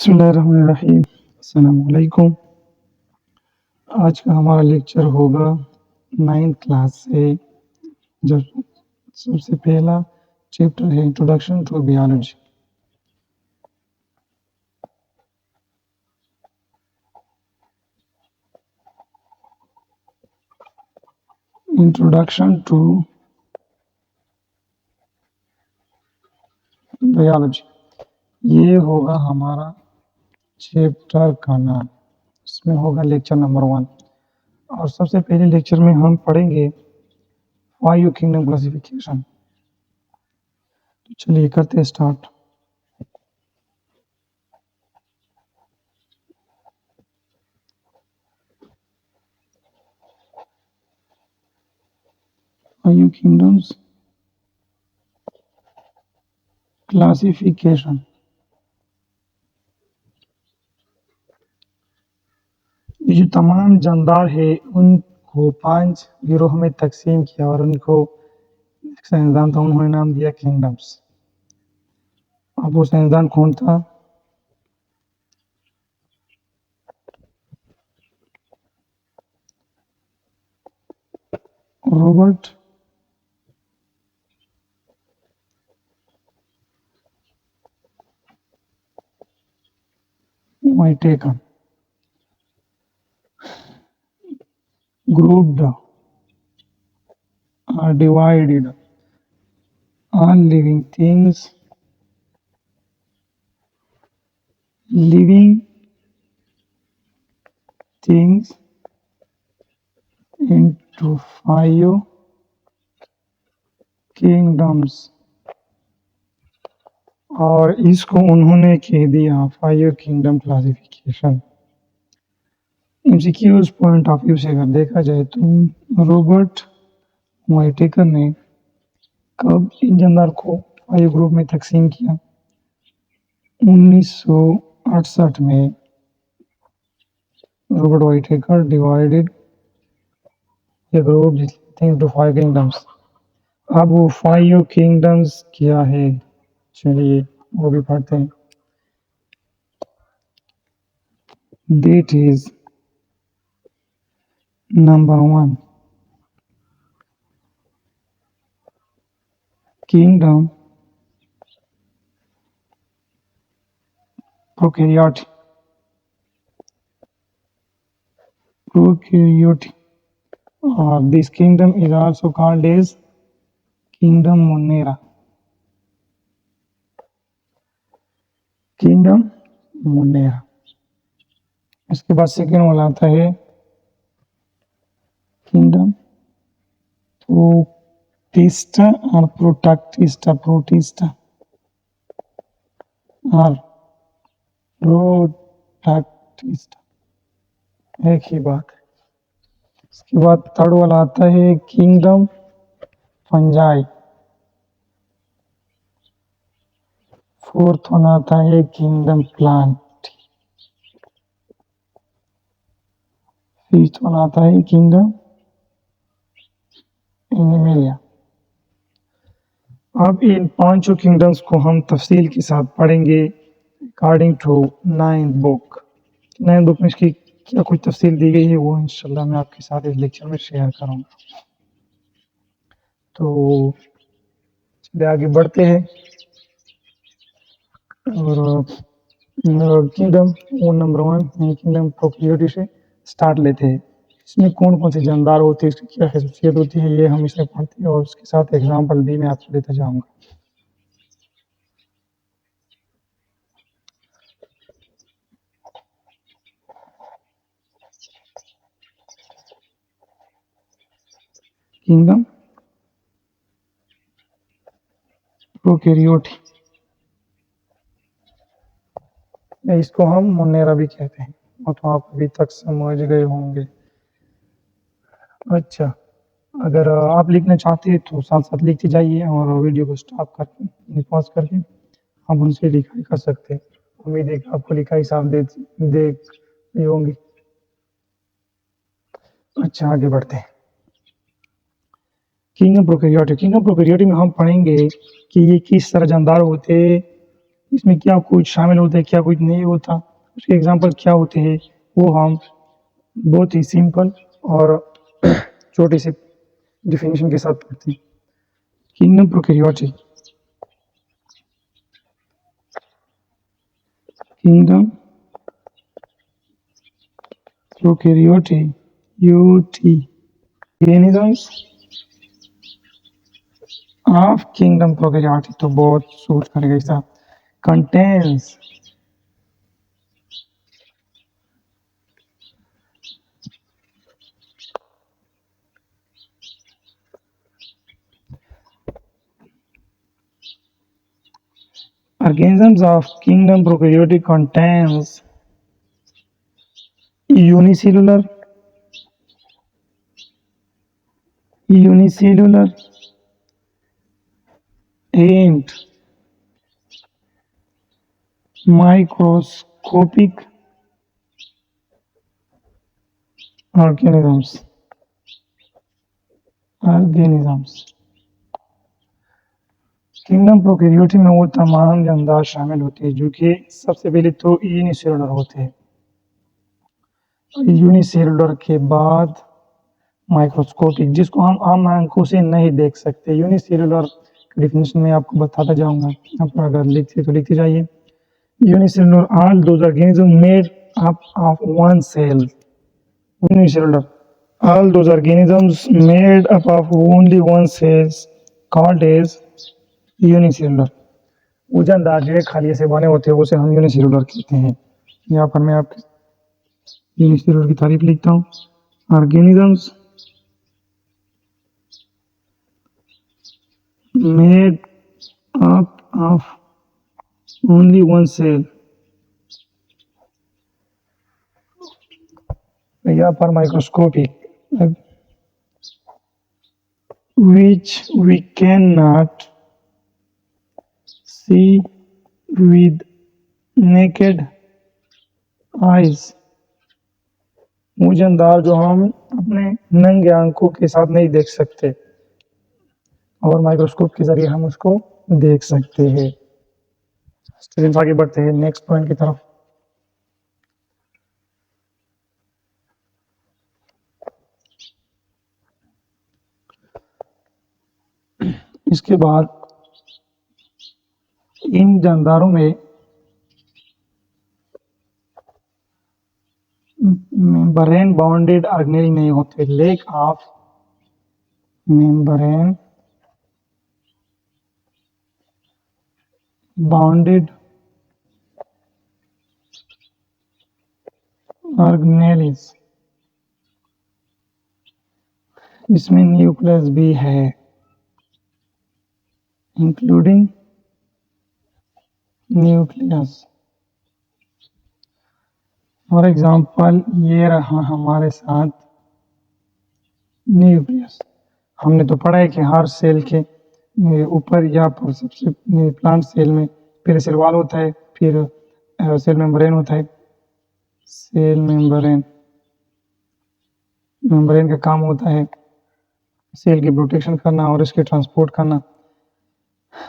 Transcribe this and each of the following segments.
बिस्मिल्लाहिर्रहमानिर्रहीम। अस्सलाम वालेकुम। आज का हमारा लेक्चर होगा 9th क्लास से। जब सबसे पहला चैप्टर है introduction to biology. Introduction to biology, ये होगा हमारा चैप्टर का नाम। इसमें होगा लेक्चर नंबर 1 और सबसे पहले लेक्चर में हम पढ़ेंगे फाइव किंगडम क्लासिफिकेशन। तो चलिए करते हैं स्टार्ट। Five kingdoms classification. ये जो तमाम जानदार है उनको 5 गिरोह में तकसीम किया और उनको एक साइंसदान था, उन्होंने नाम दिया किंगडम्स। अब वो साइंसदान कौन था? Robert व्हाइटेकर। Grouped or divided all living things into 5 kingdoms और इसको उन्होंने कह दिया 5 kingdom classification. MCQs point of view से अगर देखा जाए तो रॉबर्ट व्हाइटेकर ने कब इन जानदार को 5 ग्रुप में तकसीम किया? 1968 में Robert व्हाइटेकर divided the group into 5 kingdoms. अब वो 5 किंगडम्स क्या है, चलिए वो भी पढ़ते हैं। That is number 1 kingdom prokaryote this kingdom is also called as kingdom Monera। Kingdom Monera. इसके बाद सेकेंड वाला आता है किंगडम प्रोटिस्टा और प्रोटैक्टिस्टा। प्रोटिस्टा और प्रोटैक्टिस्टा एक ही बात है। इसके बाद थर्ड वाला आता है किंगडम फंजाई। फोर्थ वन आता है किंगडम प्लांट। फिफ्थ वन आता है किंगडम एनिमेलिया। अब इन 5 किंगडम्स को हम तफसील के साथ पढ़ेंगे according to 9th book. 9th book में इसकी क्या कुछ तफसील दी गई है वो इंशाल्लाह मैं आपके साथ इस लेक्चर में शेयर करूंगा। तो चलिए आगे बढ़ते हैं और किंगडम नंबर 1 किंगडम प्रोकैरियोट से स्टार्ट लेते हैं। इसमें कौन कौन से जानदार होते हैं, इसकी क्या खसूसियत होती है, ये हम इसमें पढ़ते हैं और उसके साथ एग्जाम्पल भी मैं आपको देता जाऊंगा। किंगडम प्रोकैरियोट, इसको हम मोनेरा भी कहते हैं, और तो आप अभी तक समझ गए होंगे। अच्छा, अगर आप लिखना चाहते हैं तो साथ साथ लिखते जाइए और वीडियो को स्टॉप करके पॉज करके आप उनसे लिखाई कर सकते हैं। उम्मीद है कि आपको लिखाई साफ देख रही होंगी। अच्छा आगे बढ़ते हैं। किंगडम प्रोकैरियोट में हम पढ़ेंगे कि ये किस तरह जानदार होते इसमें क्या कुछ शामिल होता है, क्या कुछ नहीं होता, उसके एग्जाम्पल क्या होते हैं, वो हम बहुत ही सिंपल और छोटे से डिफिनेशन के साथ पढ़ते हैं। Kingdom prokaryotic, kingdom prokaryotic, UT, organisms of kingdom prokaryotic तो बहुत सूट करेगा इसका। contains organisms of kingdom prokaryotic contains unicellular and microscopic organisms kingdom prokaryotic में वो तमाम जानदार शामिल होते हैं जो कि सबसे पहले तो यूनिसेलुलर होते हैं, यूनिसेलुलर के बाद माइक्रोस्कोपिक, जिसको हम आम आंखों से नहीं देख सकते। यूनिसेलुलर डिफिनेशन में आपको बताता जाऊंगा, आप अगर लिखते तो लिखते जाइए। Unicellular, all those organisms made up of one cell. Unicellular, all those organisms made up of only one cell called as unicellular. वो जानदार जो खाली से बने होते हैं उसे हम यूनिसेलुलर कहते हैं। यहाँ पर मैं आपके यूनिसेलुलर की तारीफ लिखता हूँ। Organisms made up of only one cell, यहाँ पर microscopic, which we cannot see with naked eyes, वो जानदार जो हम अपने नंगे आंखों के साथ नहीं देख सकते और माइक्रोस्कोप के जरिए हम उसको देख सकते हैं। स्टूडेंट्स आगे बढ़ते हैं नेक्स्ट पॉइंट की तरफ। इसके बाद इन जानदारों में मेम्ब्रेन बाउंडेड ऑर्गेनेल नहीं होते, lack of membrane bounded organelles, इसमें न्यूक्लियस भी है, इंक्लूडिंग न्यूक्लियस। फॉर एग्जाम्पल ये रहा हमारे साथ न्यूक्लियस। हमने तो पढ़ा है कि हर सेल के ऊपर या पर सबसे प्लांट सेल में पहले सेल वॉल होता है, फिर सेल मेम्ब्रेन होता है। सेल मेम्ब्रेन, मेम्ब्रेन का काम होता है सेल की प्रोटेक्शन करना और इसके ट्रांसपोर्ट करना।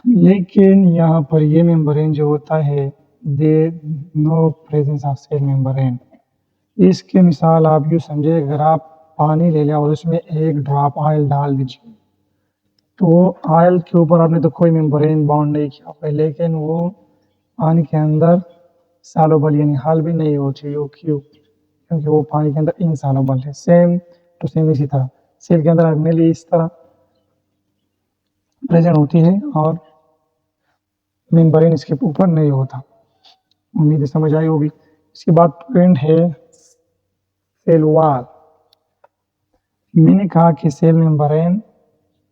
लेकिन यहाँ पर ये मेम्ब्रेन जो होता है, they no presence of cell membrane. इसके मिसाल आप यूँ समझिए, अगर आप पानी ले लिया और उसमें एक ड्रॉप ऑयल डाल दीजिए, तो ऑयल के ऊपर आपने तो कोई मेम्ब्रेन बाउंड नहीं किया हुआ है, लेकिन वो पानी के अंदर सॉल्युबल यानी हल भी नहीं होती। क्यों? क्योंकि वो पानी के अंदर इनसॉल्युबल है। सेम टू सेम इसी तरह सेल के अंदर ऑर्गेनेल इस तरह प्रेजेंट होती है और मेम्ब्रेन इसके ऊपर नहीं होता। उम्मीद है समझ आई होगी। इसके बाद पॉइंट है सेल वॉल। मैंने कहा कि सेल मेम्ब्रेन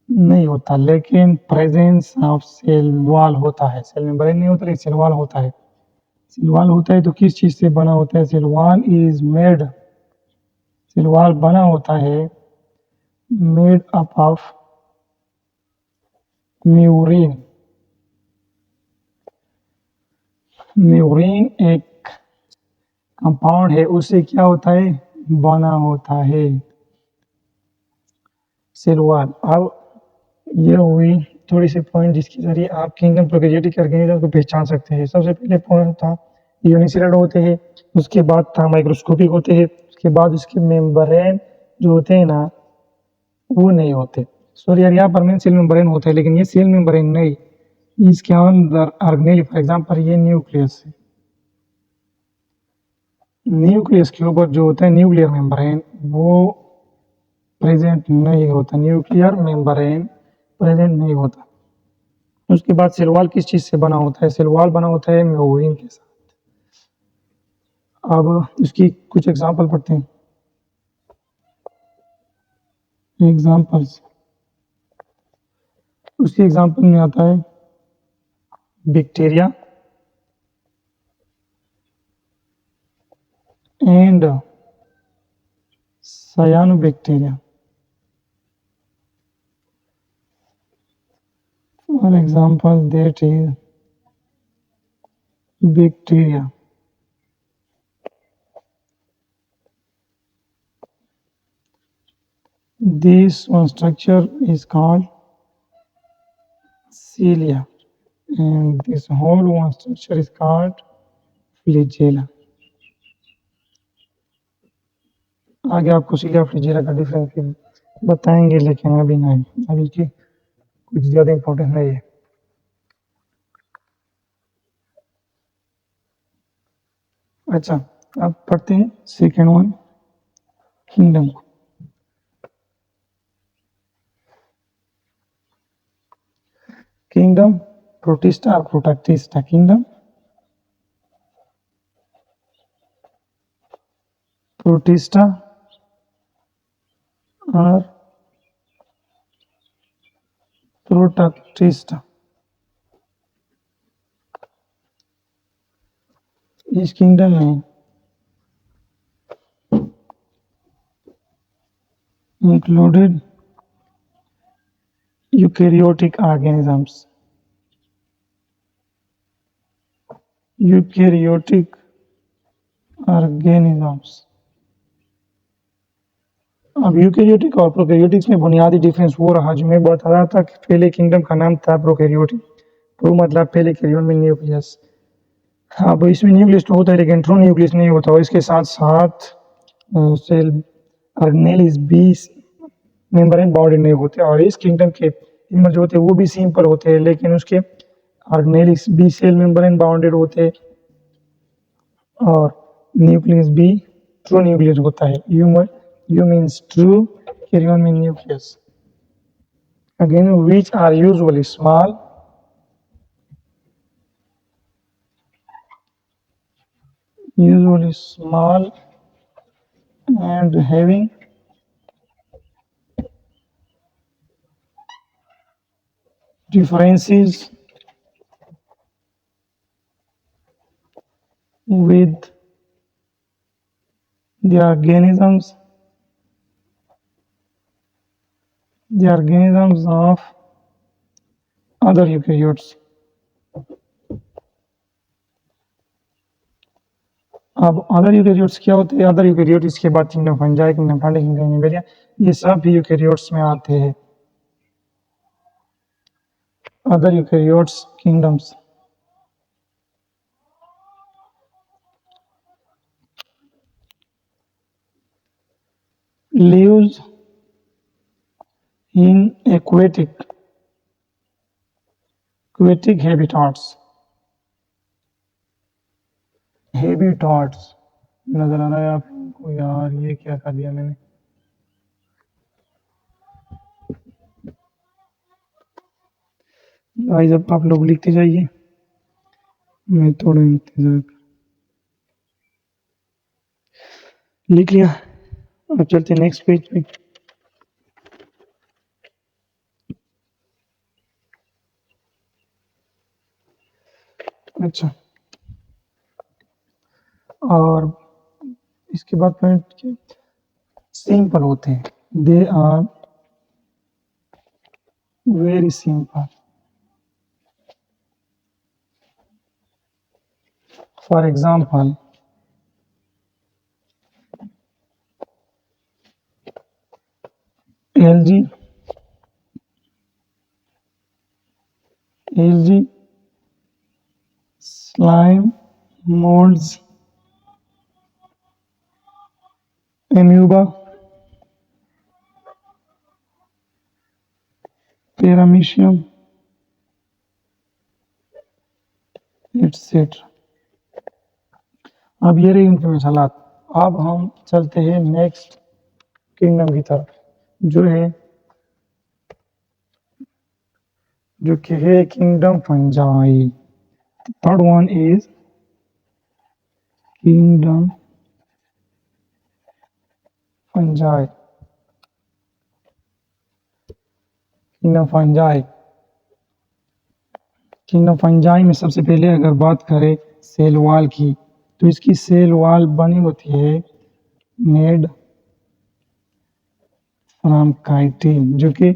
नहीं होता, लेकिन प्रेजेंस ऑफ सेल वॉल होता है। सेल मेम्ब्रेन नहीं होता, लेकिन सेल वॉल होता है। सेल वॉल होता है तो किस चीज से बना होता है? Cell wall is made, cell wall बना होता है made up of murein. Murein एक कंपाउंड है, उससे क्या होता है? बना होता है सेल वॉल। अब ये हुई थोड़ी सी पॉइंट जिसके जरिए आप किंगडम प्रोकैरियोटिक ऑर्गेनिज्म को पहचान सकते हैं। सबसे पहले पॉइंट था यूनिसेलुलर होते हैं, उसके बाद था माइक्रोस्कोपिक होते हैं, उसके बाद उसके मेम्ब्रेन जो होते हैं ना वो नहीं होते। सॉरी यार, यहाँ पर मेन सेल मेम्ब्रेन होता है लेकिन ये सेल मेम्ब्रेन नहीं, इसके अंदर ऑर्गेनेल फॉर एग्जांपल ये न्यूक्लियस है, न्यूक्लियस के ऊपर जो होता है न्यूक्लियर मेम्ब्रेन वो प्रेजेंट नहीं होता, न्यूक्लियर मेम्ब्रेन प्रेजेंट नहीं होता। उसके बाद सेल वॉल किस चीज से बना होता है? सेल वॉल बना होता है मेम्ब्रेन के साथ। अब उसकी कुछ एग्जांपल पढ़ते हैं। एग्जांपल्स, उसके एग्जांपल में आता है bacteria and cyanobacteria. For example, that is bacteria. This one structure is called cilia, and this whole one structure is called flagella. आगे आपको cilia flagella का डिफरेंस बताएंगे लेकिन अभी नहीं, अभी की कुछ ज़्यादा इम्पोर्टेंट नहीं है। अच्छा, अब पढ़ते हैं सेकेंड वन, किंगडम को। किंगडम प्रोटिस्टा और प्रोटैक्टिस्टा। किंगडम प्रोटिस्टा और प्रोटैक्टिस्टा। इस किंगडम में included eukaryotic organisms. Eukaryotic organisms. अब यूकेरियोटिक और प्रोकैरियोटिक्स में बुनियादी डिफरेंस वो रहा जो मैं बता रहा था कि पहले किंगडम का नाम था प्रोकैरियोटिक, प्रो मतलब पहले कैरियन में न्यूक्लियस। अब इसमें न्यूक्लियस तो होता है लेकिन ट्रू न्यूक्लियस नहीं होता, और इसके साथ साथ cell organelle be membrane bounded नहीं होते, और इस किंगडम के मेंबर जो होते हैं वो भी सिंपल होते हैं लेकिन उसके organelle be cell membrane bounded होते हैं और न्यूक्लियस भी ट्रू न्यूक्लियस होता है। Eu means true, karyon mean nucleus. Again which are usually small, and having differences with the organisms of other eukaryotes. अब अदर यूकेरियोट्स क्या होते हैं? अदर यूकेरियोट इसके बाद kingdom fungi, kingdom fungi, kingdom cnidaria, ये सब भी यूकेरियोट्स में आते हैं। Other eukaryotes kingdoms lives in aquatic habitats. नजर आ रहा है आपको? यार ये क्या कर दिया मैंने। गाइस अब आप लोग लिखते जाइए, मैं थोड़ा इंतजार लिख लिया। अब चलते नेक्स्ट पेज पे। अच्छा, और इसके बाद पॉइंट सिंपल होते हैं, they are very simple. For example algae algae, slime, molds, amoeba, paramecium, etc. अब ये रही उनके मिसालात। अब हम चलते हैं नेक्स्ट किंगडम की तरफ, जो कि है kingdom fungi. Third one is kingdom fungi. Kingdom fungi kingdom fungi में सबसे पहले अगर बात करें सेल वॉल की, तो इसकी सेल वॉल बनी होती है मेड फ्रॉम काइटिन, जो कि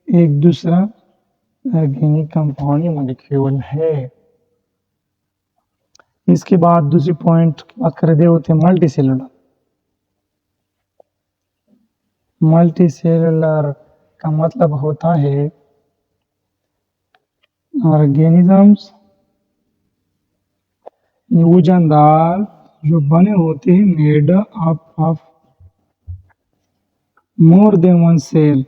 एक दूसरा ऑर्गेनिक कंपाउंड या मॉलिक्यूल है। इसके बाद दूसरी पॉइंट की बात करें होते हैं मल्टी सेलुलर। मल्टी सेलुलर का मतलब होता है ऑर्गेनिजम्स वजनदार जो बने होते हैं made up of more than one cell.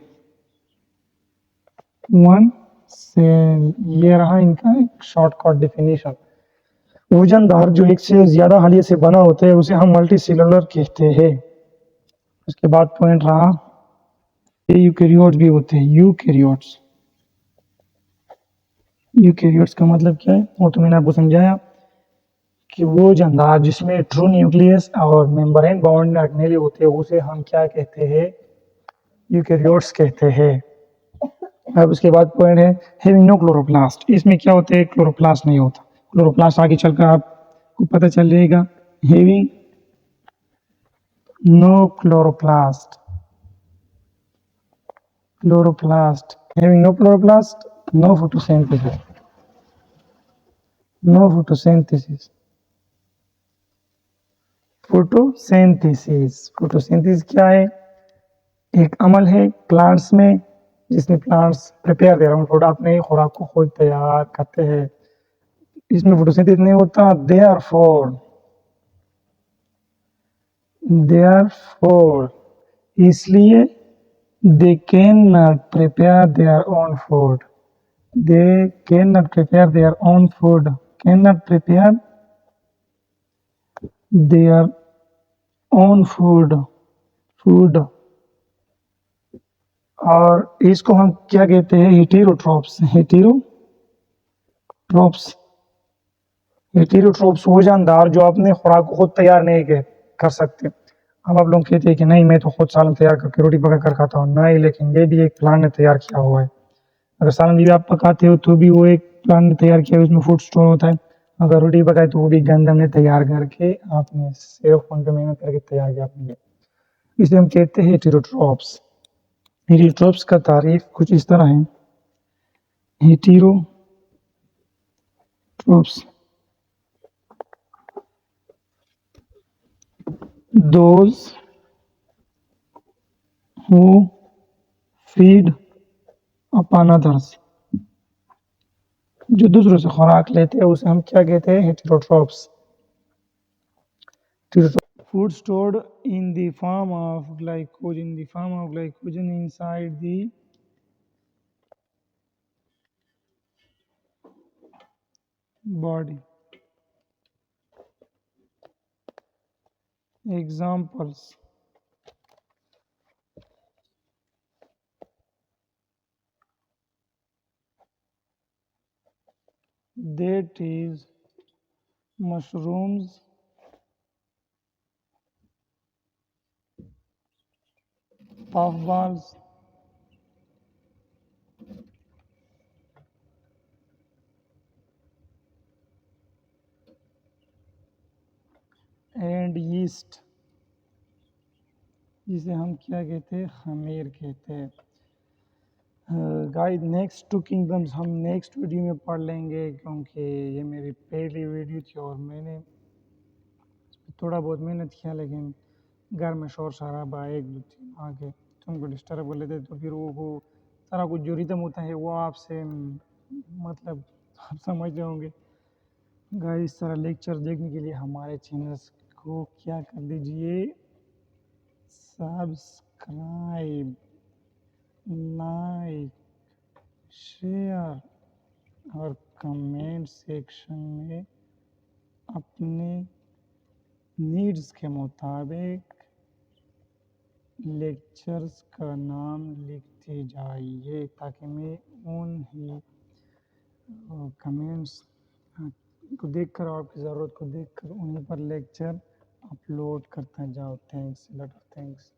ये रहा इनका एक शॉर्टकट डेफिनेशन। वजनदार जो एक से ज्यादा हालिया से बना होता है उसे हम मल्टी सेलुलर कहते हैं। उसके बाद पॉइंट रहा यूकैरियोट्स भी होते हैं। यूकैरियोट्स का मतलब क्या है वो तो मैंने आपको समझाया कि वो जानदार जिसमें ट्रू न्यूक्लियस और मेम्ब्रेन बाउंड ऑर्गेनेल होते हैं उसे हम क्या कहते हैं, यूकैरियोट्स कहते हैं। अब उसके बाद पॉइंट है हैविंग नो क्लोरोप्लास्ट। इसमें क्या होता है, क्लोरोप्लास्ट नहीं होता। क्लोरोप्लास्ट आगे चलकर आपको पता चल जाएगा। Having no chloroplast having no chloroplast, no photosynthesis। Photosynthesis क्या है, एक अमल है प्लांट्स में जिसमें plants prepare their own food, अपने खुराक को खुद तैयार करते हैं। इसमें फोटोसिंथेसिस नहीं होता। देयरफॉर इसलिए they cannot prepare their own food। cannot prepare their own food। और इसको हम क्या कहते हैं, हेटेरोट्रोप्स वो जानदार जो अपने खुराक को खुद तैयार नहीं कर सकते। अब आप लोग कहते हैं कि नहीं मैं तो खुद सालन तैयार करके रोटी पका कर खाता हूँ, नहीं, लेकिन ये भी एक प्लांट ने तैयार किया हुआ है। अगर सालन भी आप पकाते हो तो भी वो एक प्लांट ने तैयार किया है, उसमें फूड स्टोर होता है। अगर रोटी पकाए तो वो भी गंदम ने तैयार करके आपने सिर्फ उनके मेहनत करके तैयार किया अपने लिए। इसे हम कहते हैं हेटेरोट्रोप्स। हेटेरोट्रोप्स का तारीफ कुछ इस तरह है। हेटेरोट्रोप्स those who feed upon others, जो दूसरों से खुराक लेते हैं उसे हम क्या कहते हैं, heterotrophs. Food stored in the form of glycogen inside the body. Examples that is mushrooms, puffballs, and yeast, जिसे हम क्या कहते हैं, खमीर कहते हैं। गाइस नेक्स्ट टू किंगडम्स हम नेक्स्ट वीडियो में पढ़ लेंगे, क्योंकि ये मेरी पहली वीडियो थी और मैंने थोड़ा बहुत मेहनत किया, लेकिन घर में शोर शराबा एक दो तीन आके तो उनको डिस्टर्ब कर लेते, तो फिर वो सारा कुछ जो रिदम होता है वो आपसे मतलब आप समझ रहे होंगे। गाइस सारा लेक्चर देखने के लिए हमारे चैनल्स को क्या कर दीजिए, सब्सक्राइब, लाइक, शेयर और कमेंट सेक्शन में अपने नीड्स के मुताबिक लेक्चर्स का नाम लिखते जाइए ताकि मैं उन ही कमेंट्स को देखकर और आपकी ज़रूरत को देखकर उन्हीं पर लेक्चर अपलोड करता जाऊँ। Thanks lot of thanks.